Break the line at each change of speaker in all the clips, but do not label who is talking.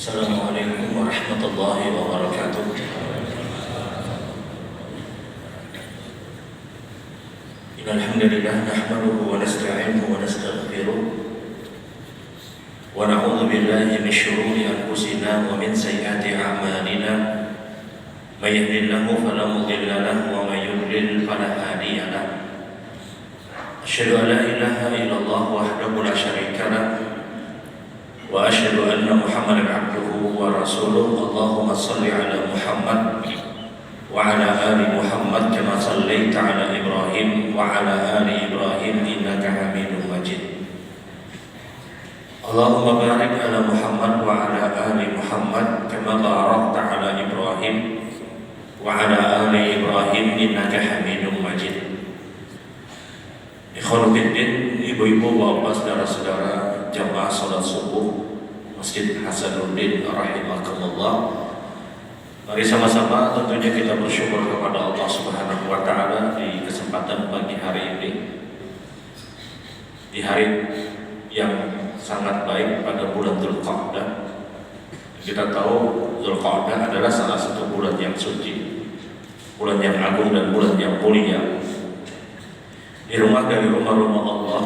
Assalamualaikum warahmatullahi wabarakatuh. Innal hamdalillah nahmaduhu wa nasta'inuhu wa nastaghfiruh wa na'udzu billahi min shururi anfusina wa min sayyiati a'malina. May yahdihillahu fala mudilla lahu wa may yudlil fala hadiya lahu. Asyhadu an la ilaha illallah wahdahu la syarika lahu wa asyhadu anna Muhammadan abduhu wa rasuluh. Allahumma shalli ala Muhammad wa ala ali Muhammad kama shallaita ala Ibrahim wa ala ali Ibrahim innaka Hamidum Majid. Allahumma barik ala Muhammad wa ala ali Muhammad kama barakta ala Ibrahim wa ala ali Ibrahim innaka Hamidum Majid. Ikhwan fillah, ibu-ibu, bapak, saudara-saudara jamaah salat subuh Masjid Hasanuddin rahimakumullah. Mari sama-sama tentunya kita bersyukur kepada Allah Subhanahu wa taala di kesempatan pagi hari ini, di hari yang sangat baik pada bulan Dzulqa'dah. Kita tahu Dzulqa'dah adalah salah satu bulan yang suci, bulan yang agung dan bulan yang mulia. Di rumah dari rumah-rumah Allah,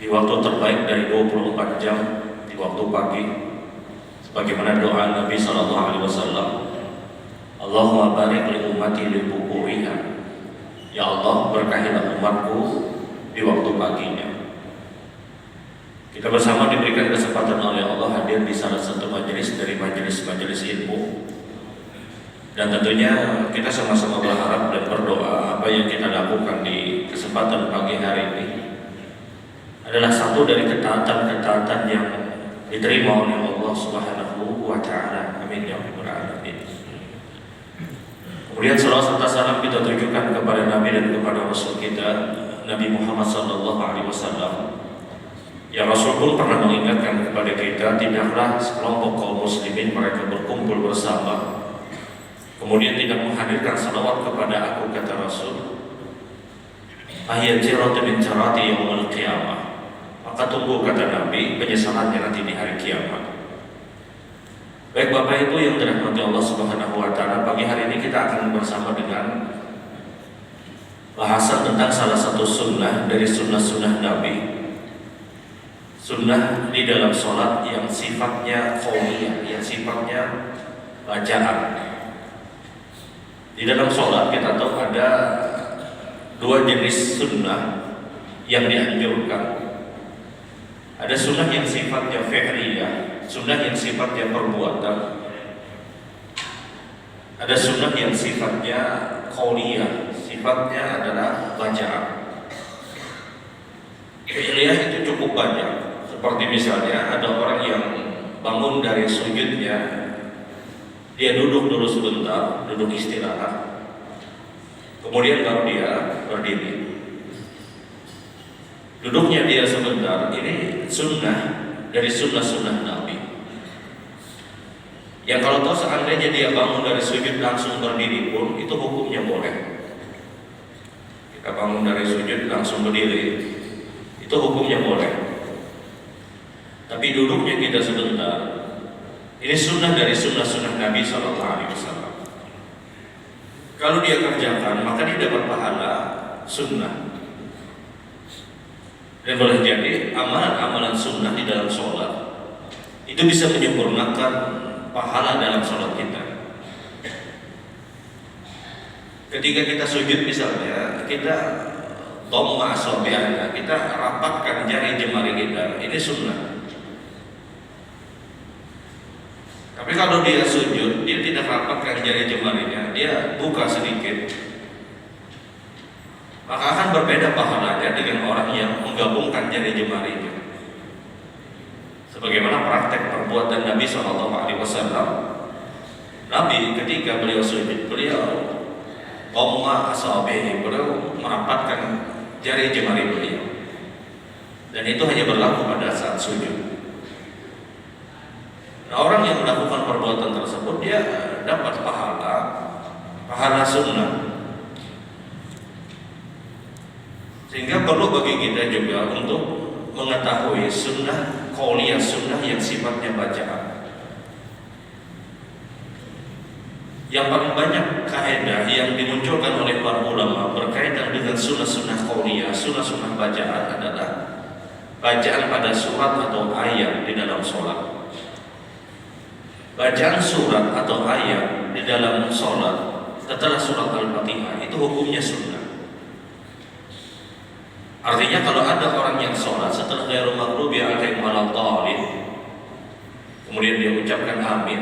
di waktu terbaik dari 24 jam, di waktu pagi, sebagaimana doa Nabi SAW, Allahumma barik li ummati li bukuhiha. Ya Allah, berkahilah umatku di waktu paginya. Kita bersama diberikan kesempatan oleh Allah hadir di salah satu majelis dari majelis-majelis ilmu. Dan tentunya kita sama-sama berharap dan berdoa apa yang kita lakukan di kesempatan pagi hari ini adalah satu dari ketaatan-ketaatan yang diterima oleh Allah Subhanahu wa taala. Amin ya rabbal alamin. Kemudian salawat serta salam kita tujukan kepada Nabi dan kepada Rasul kita Nabi Muhammad sallallahu alaihi wasallam. Ya, Rasul pun pernah mengingatkan kepada kita, tidaklah sekelompok kaum muslimin mereka berkumpul bersama kemudian tidak menghadirkan salawat kepada aku, kata Rasul, ahiyat jiratu min jarati yaumul qiyamah, maka tunggu, kata Nabi, penyesalannya nanti di hari kiamat. Baik Bapak Ibu yang dirahmati Allah Subhanahu wa taala, pagi hari ini kita akan bersama dengan bahasan tentang salah satu sunnah dari sunnah-sunnah Nabi, sunnah di dalam sholat yang sifatnya qauliyah, yang sifatnya bacaan. Di dalam sholat kita tahu ada dua jenis sunnah yang dianjurkan. Ada sunnah yang sifatnya fi'liyah, sunnah yang sifatnya perbuatan. Ada sunnah yang sifatnya qauliyah, sifatnya adalah bacaan. Fi'liyah itu cukup banyak. Seperti misalnya ada orang yang bangun dari sujudnya, dia duduk dulu sebentar, duduk istirahat, kemudian baru dia berdiri. Duduknya dia sebentar, ini sunnah dari sunnah-sunnah Nabi. Yang kalau tahu seandainya dia bangun dari sujud langsung berdiri pun, itu hukumnya boleh. Kita bangun dari sujud langsung berdiri, itu hukumnya boleh. Tapi duduknya kita sebentar, ini sunnah dari sunnah-sunnah Nabi SAW. Kalau dia kerjakan, maka dia dapat pahala sunnah. Dan boleh jadi amalan-amalan sunnah di dalam sholat itu bisa menyempurnakan pahala dalam sholat kita. Ketika kita sujud misalnya, kita dhamma asabi'ana, kita rapatkan jari jemari kita, ini sunnah. Tapi kalau dia sujud, dia tidak rapatkan jari jemarinya, dia buka sedikit, maka akan berbeda pahalanya dengan orang yang menggabungkan jari jemarinya. Sebagaimana praktek perbuatan Nabi SAW. Nabi ketika beliau sujud, beliau dhamma asabihi, beliau merapatkan jari jemari beliau. Dan itu hanya berlaku pada saat sujud. Nah, orang yang melakukan perbuatan tersebut dia dapat pahala sunnah. Sehingga perlu bagi kita juga untuk mengetahui sunnah qauliyah, sunnah yang sifatnya bacaan. Yang paling banyak kaidah yang dimunculkan oleh para ulama berkaitan dengan sunnah-sunnah qauliyah, sunnah-sunnah bacaan adalah bacaan pada surat atau ayat di dalam sholat. Bacaan surat atau ayat di dalam sholat setelah surat Al-Fatihah itu hukumnya sunnah. Artinya kalau ada orang yang sholat setelah ghairil maghdubi alaihim waladdallin, kemudian dia ucapkan amin,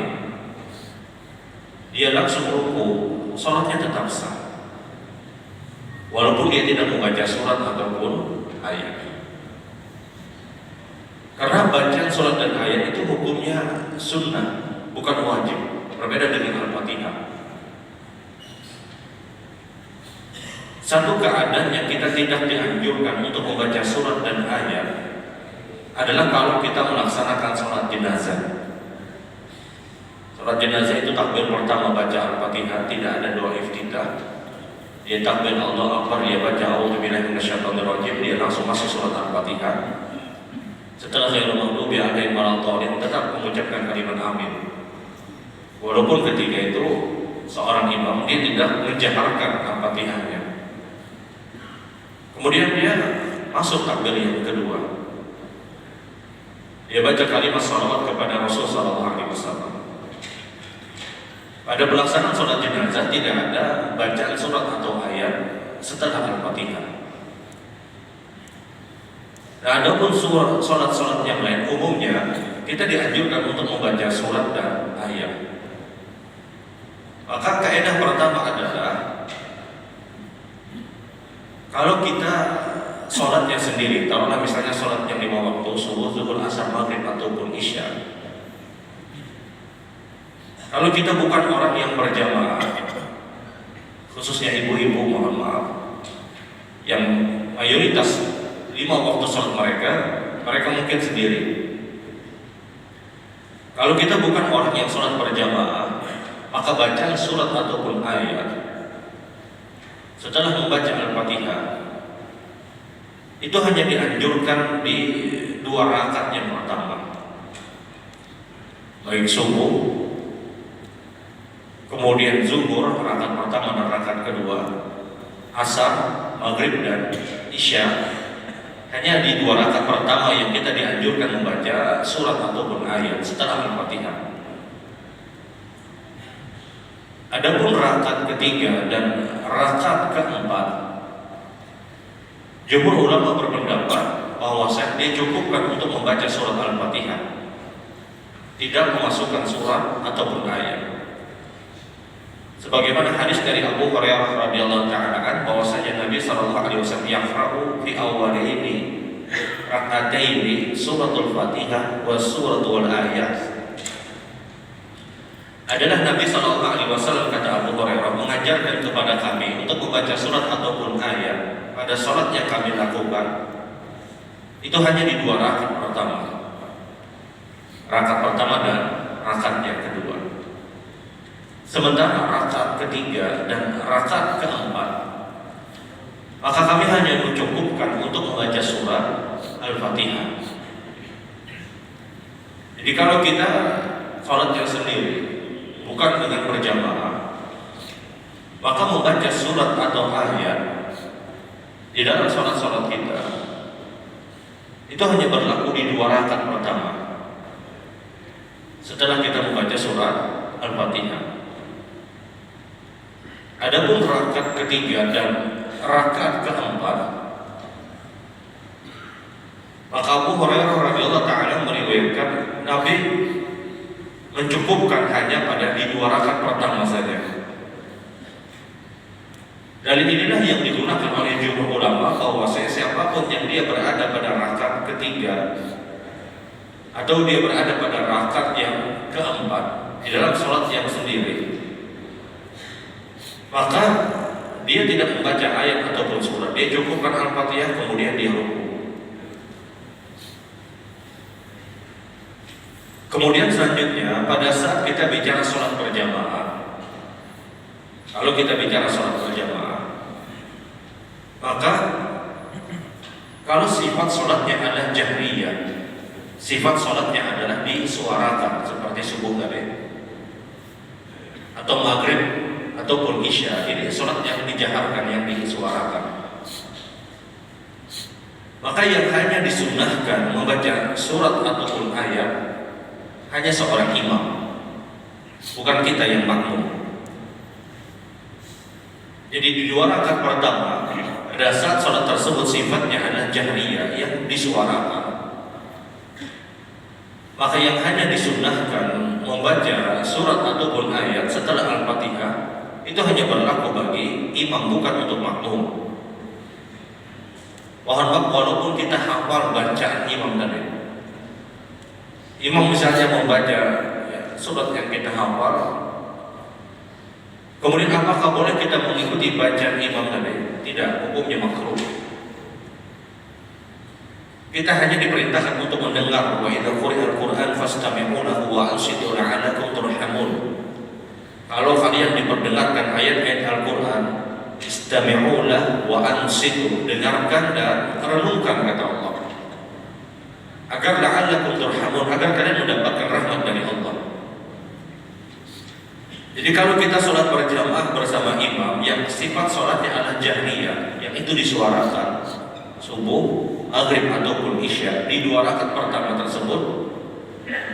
dia langsung ruku, sholatnya tetap sah, walaupun dia tidak membaca surat ataupun ayat. Karena bacaan surat dan ayat itu hukumnya sunnah, bukan wajib, berbeda dengan Al-Fatihah. Satu keadaan yang kita tidak dianjurkan untuk membaca surat dan ayat adalah kalau kita melaksanakan sholat jenazah. Sholat jenazah itu takbir pertama baca Al-Fatihah, tidak ada doa iftitah. Dia takbir Allah Akbar, dia baca a'udzubillahi minasyaitonir rajim, dia langsung masuk surat Al-Fatihah. Setelah ghairil maghdubi alaihim waladdallin tetap mengucapkan kalimat amin. Walaupun ketika itu seorang imam dia tidak menjaharkan Al-Fatihahnya. Kemudian dia masuk takbir yang kedua. Dia baca kalimat salawat kepada Rasul sallallahu alaihi wasallam. Pada pelaksanaan sholat jenazah tidak ada bacaan surat atau ayat setelah Al-Fatihah. Nah, adapun sholat-sholat yang lain umumnya kita dianjurkan untuk membaca surat dan ayat. Maka kaidah pertama adalah kalau kita sholatnya sendiri, taruhlah misalnya sholat yang 5 waktu, subuh, zuhur, asar, maghrib ataupun isya. Kalau kita bukan orang yang berjamaah, khususnya ibu-ibu, mohon maaf, yang mayoritas 5 waktu sholat mereka mungkin sendiri. Kalau kita bukan orang yang sholat berjamaah, maka bacaan surat ataupun ayat setelah membaca Al-Fatihah itu hanya dianjurkan di 2 rakaat yang pertama, baik subuh, kemudian zuhur rakaat pertama dan rakaat kedua, asar, maghrib dan isya. Hanya di 2 rakaat pertama yang kita dianjurkan membaca surat ataupun ayat setelah Al-Fatihah. Adapun rakaat ketiga dan rakaat keempat, jumhur ulama berpendapat bahwa dia cukupkan untuk membaca surat Al-Fatihah, tidak memasukkan surat ataupun ayat. Sebagaimana hadis dari Abu Hurairah radhiyallahu taala bahwasanya Nabi sallallahu alaihi wasallam yaqra'u fi awwalihi rak'ataini suratul Fatihah wa suratul ayat. Adalah Nabi sallallahu alaihi wasallam, kata Abu Hurairah, mengajarkan kepada kami untuk membaca surat ataupun ayat pada salat yang kami lakukan itu hanya di 2 rakaat pertama. Rakaat pertama dan rakaat yang kedua. Sementara rakaat ketiga dan rakaat keempat, maka kami hanya mencukupkan untuk membaca surat Al-Fatihah. Jadi kalau kita sholatnya sendiri, bukan dengan berjamaah, maka membaca surat atau ayat di dalam sholat-sholat kita itu hanya berlaku di 2 rakaat pertama setelah kita membaca surat Al-Fatihah. Adapun rakaat ketiga dan rakaat keempat, maka Abu Hurairah radhiyallahu taala meriwayatkan Nabi mencukupkan hanya pada di 2 rakaat pertama saja. Dalil inilah yang digunakan oleh jumhur ulama bahwa siapapun yang dia berada pada rakaat ketiga atau dia berada pada rakaat yang keempat di dalam sholat yang sendiri, maka dia tidak membaca ayat ataupun surat, dia cukupkan Al-Fatihah kemudian dia ruku. Kemudian selanjutnya pada saat kita bicara sholat berjamaah, kalau kita bicara sholat berjamaah, maka kalau sifat sholatnya adalah jahriyah, sifat sholatnya adalah disuarakan seperti subuh tadi, atau maghrib ataupun isya. Ini sholat yang dijaharkan, yang disuarakan. Maka yang hanya disunnahkan membaca surat ataupun ayat hanya seorang imam, bukan kita yang makmum. Jadi di dua rakaat pertama, pada saat sholat tersebut sifatnya adalah jahriyah, yang disuarakan, maka yang hanya disunnahkan membaca surat ataupun ayat setelah Al-Fatihah itu hanya berlaku bagi imam, bukan untuk makmum. Mohon maaf, walaupun kita hafal bacaan imam tadi, imam misalnya membaca surat yang kita hafal, kemudian apakah boleh kita mengikuti bacaan imam tadi? Tidak, hukumnya makruh. Kita hanya diperintahkan untuk mendengar. Wa idza quri'al Qur'an fastami'u lahu wa ansitu la'allakum turhamun. Kalau kalian diperdengarkan ayat-ayat Al-Qur'an, istami'u lahu wa ansitu, dengarkan dan renungkan, kata Allah, agar la'allakum turhamun, agar kalian mendapatkan rahmat dari Allah. Jadi kalau kita sholat berjamaah bersama imam yang sifat sholatnya adalah jahriyah, yang itu disuarakan, subuh, maghrib ataupun isya, di dua rakaat pertama tersebut,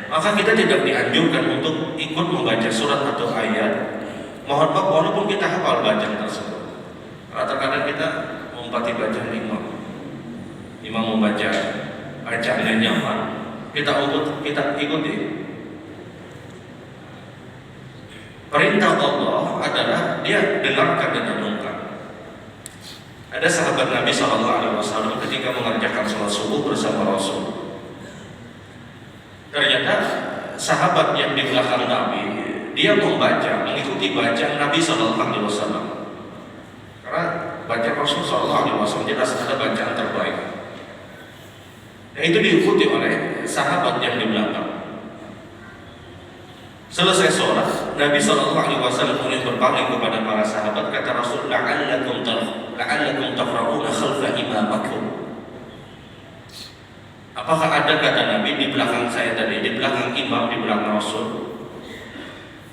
maka kita tidak dianjurkan untuk ikut membaca surat atau ayat. Mohon maaf, walaupun kita hafal bacaan tersebut, karena terkadang kita mengumpati bacaan imam, imam membaca bacaannya nyaman, kita ikuti. Perintah Allah adalah dia dengarkan dan renungkan. Ada sahabat Nabi SAW ketika mengerjakan sholat subuh bersama Rasul. Ternyata sahabat yang di belakang Nabi, dia membaca, mengikuti bacaan Nabi SAW. Karena baca Rasul SAW jelas ada bacaan terbaik. Dan itu diikuti oleh sahabat yang di belakang. Selesai sholat, Nabi SAW kemudian berpaling kepada para sahabat, kata Rasul, la'allakum taqra'una khalfa imamakum. Apakah ada, kata Nabi, di belakang saya tadi, di belakang imam, di belakang Rasul,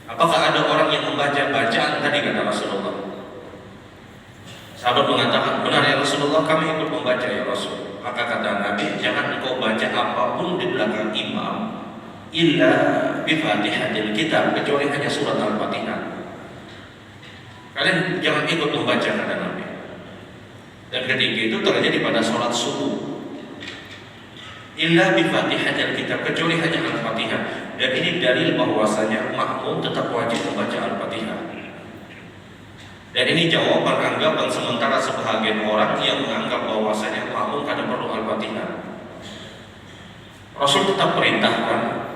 apakah ada orang yang membaca bacaan tadi, kata Rasulullah? Sahabat mengatakan, benar ya Rasulullah, kami ikut membaca ya Rasul. Maka kata Nabi, jangan engkau baca apapun di belakang imam illa bifatihatil kitab, kecuali hanya surat Al-Fatihah. Kalian jangan ikut membaca, kata Nabi. Dan ketika itu terjadi pada sholat subuh, illa bifatihatil kitab, kecuali hanya Al-Fatihah. Dan ini dalil bahwasanya makmum tetap wajib membaca Al-Fatihah. Dan ini jawaban anggapan sementara sebahagian orang yang menganggap bahwasanya makmum kada perlu Al-Fatihah. Rasul tetap perintahkan,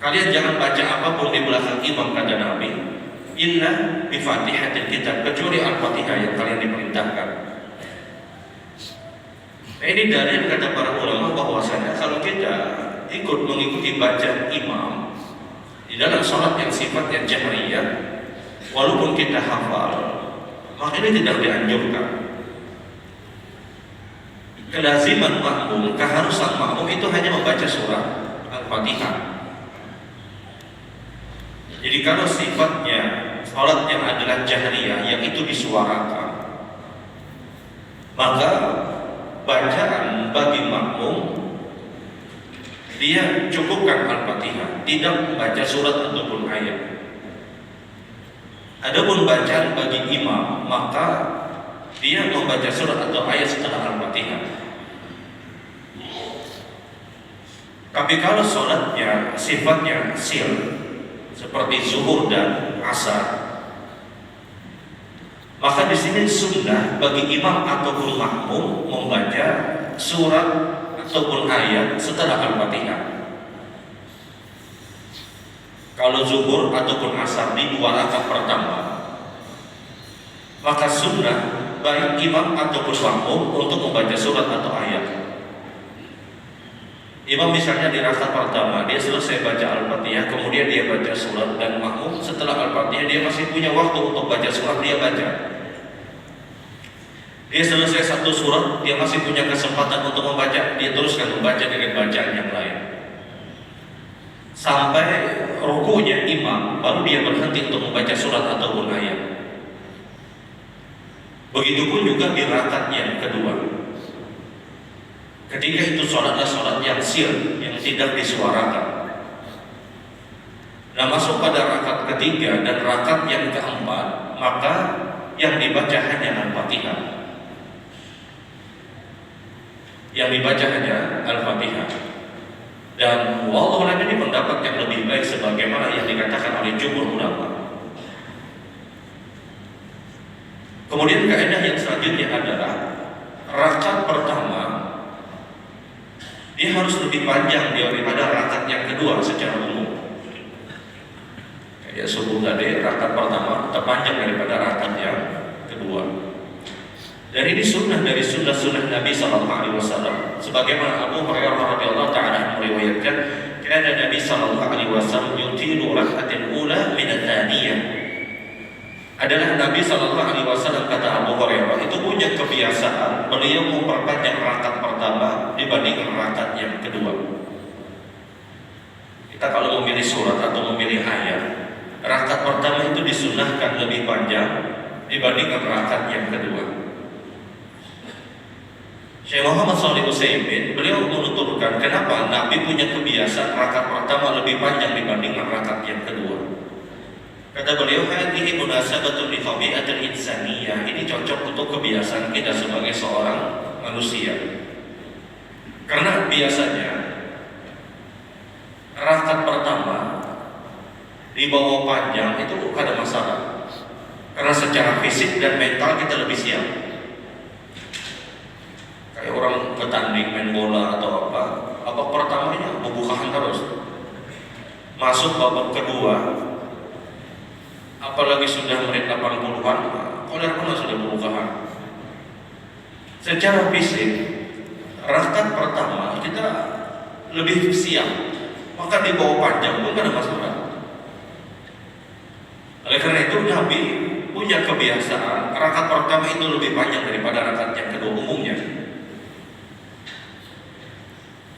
kalian jangan baca apapun di belakang imam, kata Nabi, illa bifatihatil kitab, kecuali Al-Fatihah yang kalian diperintahkan. Nah, ini dalil kata para ulama bahwasanya kalau kita ikut mengikuti bacaan imam di dalam sholat yang sifatnya jahriyah, walaupun kita hafal, maka ini tidak dianjurkan. Kelaziman makmum, keharusan makmum itu hanya membaca surah Al-Fatihah. Jadi kalau sifatnya sholatnya adalah jahriyah, yang itu disuarakan, maka bacaan bagi makmum dia cukupkan Al-Fatihah, tidak membaca surat ataupun ayat. Adapun bacaan bagi imam, maka dia membaca surat atau ayat setelah Al-Fatihah. Tapi kalau sholatnya sifatnya sir, seperti zuhur dan asar, maka di sini sunnah bagi imam ataupun makmum membaca surat ataupun ayat setelah Al-Fatihah. Kalau zuhur ataupun asar di dua rakaat pertama, maka sunnah baik imam ataupun makmum untuk membaca surat atau ayat. Imam misalnya di rakaat pertama dia selesai baca Al-Fatihah, kemudian dia baca surat, dan makmum setelah Al-Fatihah dia masih punya waktu untuk baca surat, dia baca. Dia selesai satu surat, dia masih punya kesempatan untuk membaca, dia teruskan membaca dengan bacaan yang lain. sampai rukunya imam, baru dia berhenti untuk membaca surat ataupun ayat. Begitupun juga di rakaat yang kedua. Ketika itu sholatnya sholat yang sir, yang tidak disuarakan. Nah, masuk pada rakaat ketiga dan rakaat yang keempat, maka yang dibaca hanya Al-Fatihah. Yang dibaca hanya Al-Fatihah. Dan wallahu a'lam ini pendapat yang lebih baik sebagaimana yang dikatakan oleh jumhur ulama. Kemudian kaidah yang selanjutnya adalah rakaat pertama dia harus lebih panjang daripada rakaat yang kedua secara umum. Kayak subuh tadi rakaat pertama terpanjang daripada rakaat yang kedua. Dan ini sunnah dari sunnah Nabi SAW. Sebagaimana Abu Hurairah radhiyallahu ta'ala meriwayatkan, karena Nabi SAW yutilu rakaatil ula min ats-tsaniyah. Adalah Nabi SAW, kata Abu Hurairah, itu punya kebiasaan beliau memperpanjang rakaat pertama dibandingkan rakaat yang kedua. Kita kalau memilih surat atau memilih ayat, rakaat pertama itu disunnahkan lebih panjang dibandingkan rakaat yang kedua. Syekh Muhammad Shalih Utsaimin beliau menuturkan kenapa Nabi punya kebiasaan rakaat pertama lebih panjang dibandingkan rakaat yang kedua. Kata beliau, hadhihi munasabatun li tabi'atil insaniyah. Ini cocok untuk kebiasaan kita sebagai seorang manusia. Karena biasanya rakaat pertama dibawa panjang itu bukan ada masalah. Karena secara fisik dan mental kita lebih siap. Kayak orang bertanding main bola atau babak pertamanya membukakan terus, masuk babak kedua, apalagi sudah menit 80-an, koler pun sudah membukakan. Secara fisik, rakaat pertama kita lebih siap, maka di bawah panjang pun ada masalah. Oleh karena itu Nabi punya kebiasaan rakaat pertama itu lebih panjang daripada rakaat yang kedua umumnya.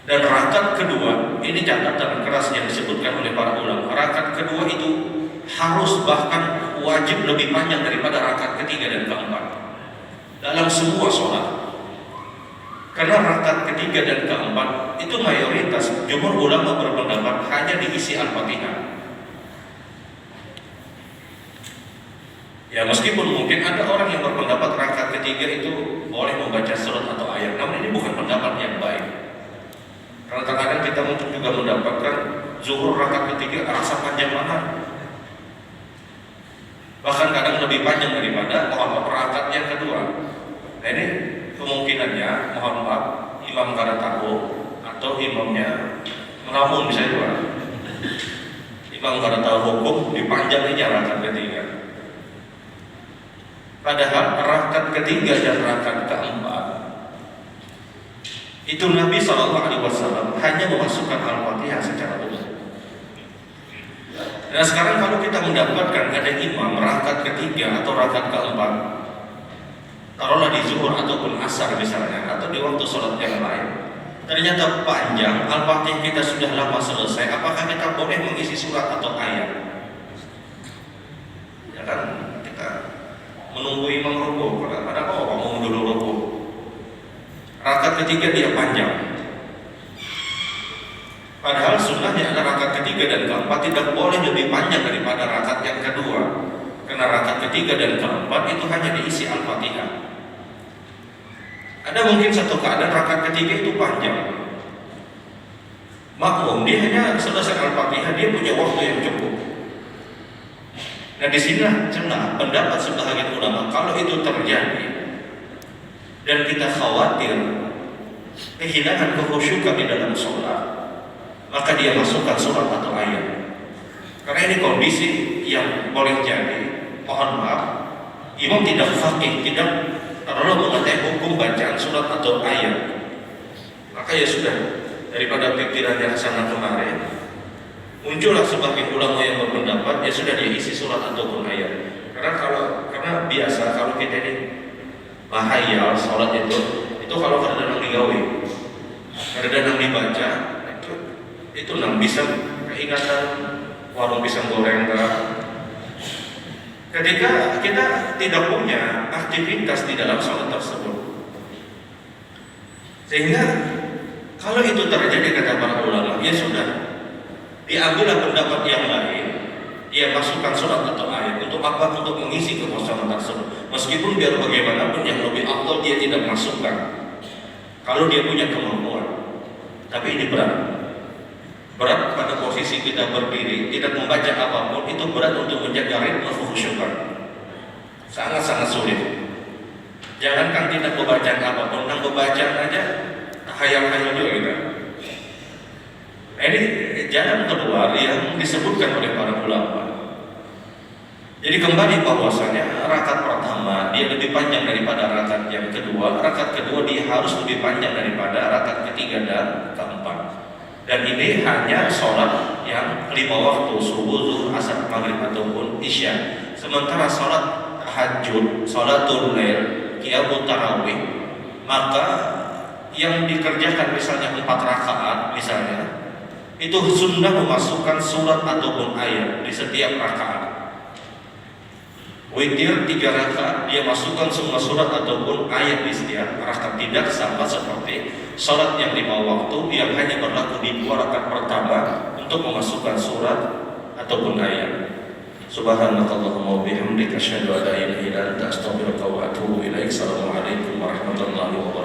Dan rakaat kedua, ini catatan keras yang disebutkan oleh para ulama. Rakaat kedua itu harus bahkan wajib lebih panjang daripada rakaat ketiga dan keempat dalam semua sholat. Karena rakaat ketiga dan keempat itu mayoritas jumhur ulama berpendapat hanya diisi Al-Fatihah. Ya, meskipun mungkin ada orang yang berpendapat rakaat ketiga itu boleh membaca surat atau ayat, namun ini bukan pendapat yang baik. Karena terkadang kita mungkin juga mendapatkan zuhur rakaat ketiga rasa panjang banget, bahkan kadang lebih panjang daripada rakaat yang kedua. Nah, ini kemungkinannya, mohon maaf, imam kada tahu atau imamnya melamun misalnya, imam kada tahu hukum dipanjangnya rakaat ketiga. Padahal rakaat ketiga dan rakaat keempat itu Nabi SAW hanya memasukkan Al-Fatihah secara umum. Dan sekarang kalau kita mendapatkan ada imam rakaat ketiga atau rakaat keempat, taruhlah di zuhur ataupun asar misalnya, atau di waktu sholat yang lain, ternyata panjang, Al-Fatihah kita sudah lama selesai, apakah kita boleh mengisi surat atau ayat? Ya kan, kita menunggu imam rukuk, ada apa mau dulu rukuk? Rakaat ketiga dia panjang. Padahal sunnahnya adalah rakaat ketiga dan keempat tidak boleh lebih panjang daripada rakaat yang kedua. Karena rakaat ketiga dan keempat itu hanya diisi Al-Fatihah. Ada mungkin satu keadaan rakaat ketiga itu panjang. Maklum dia hanya selesai Al-Fatihah, dia punya waktu yang cukup. Nah, di sini celah pendapat sebagian ulama kalau itu terjadi dan kita khawatir kehilangan kekhusyukan di dalam sholat, maka dia masukkan surat atau ayat. Karena ini kondisi yang boleh jadi, mohon maaf, imam tidak faqih, tidak terlalu mengerti hukum bacaan surat atau ayat. Maka ya sudah, daripada pikiran yang sana kemarin, muncullah sebagian ulama yang berpendapat ya sudah dia isi surat ataupun ayat. Karena biasa kalau kita ini bahaya sholat itu kalau kadang digawe, kadang dibaca itu nang bisa keingatan warung pisang goreng ketika kita tidak punya aktivitas di dalam sholat tersebut. Sehingga kalau itu terjadi kata para ulama, ya sudah, diambillah pendapat yang lain, dia masukkan surat atau ayat untuk apa? Untuk mengisi kekosongan tersebut. Meskipun biar bagaimanapun yang lebih afdal dia tidak masukkan kalau dia punya kemampuan. Tapi ini berat pada posisi kita berdiri, tidak membaca apapun, itu berat untuk menjaga ritme khusyukan. Sangat-sangat sulit. Jangankan tidak membaca apapun, tentang bacaan aja hayal-hayal juga kita. Ini jalan kedua yang disebutkan oleh para ulama. Jadi kembali bahwasanya rakaat pertama dia lebih panjang daripada rakaat yang kedua. Rakaat kedua dia harus lebih panjang daripada rakaat ketiga dan keempat. Dan ini hanya sholat yang 5 waktu, subuh, zuhur, asar, maghrib ataupun isya. Sementara sholat tahajud, sholatul lail, qiyamut tarawih, maka yang dikerjakan misalnya 4 rakaat misalnya, itu sunnah memasukkan surat ataupun ayat di setiap rakaat. Witir 3 rakaat dia masukkan semua surat ataupun ayat di setiap rakaat, tidak sama seperti salat yang 5 waktu yang hanya berlaku di 2 rakaat pertama untuk memasukkan surat ataupun ayat. Subhanakallahumma wa bihamdika asyhadu an la ilaha illa anta astaghfiruka wa atubu ilaik. Assalamualaikum warahmatullahi wabarakatuh.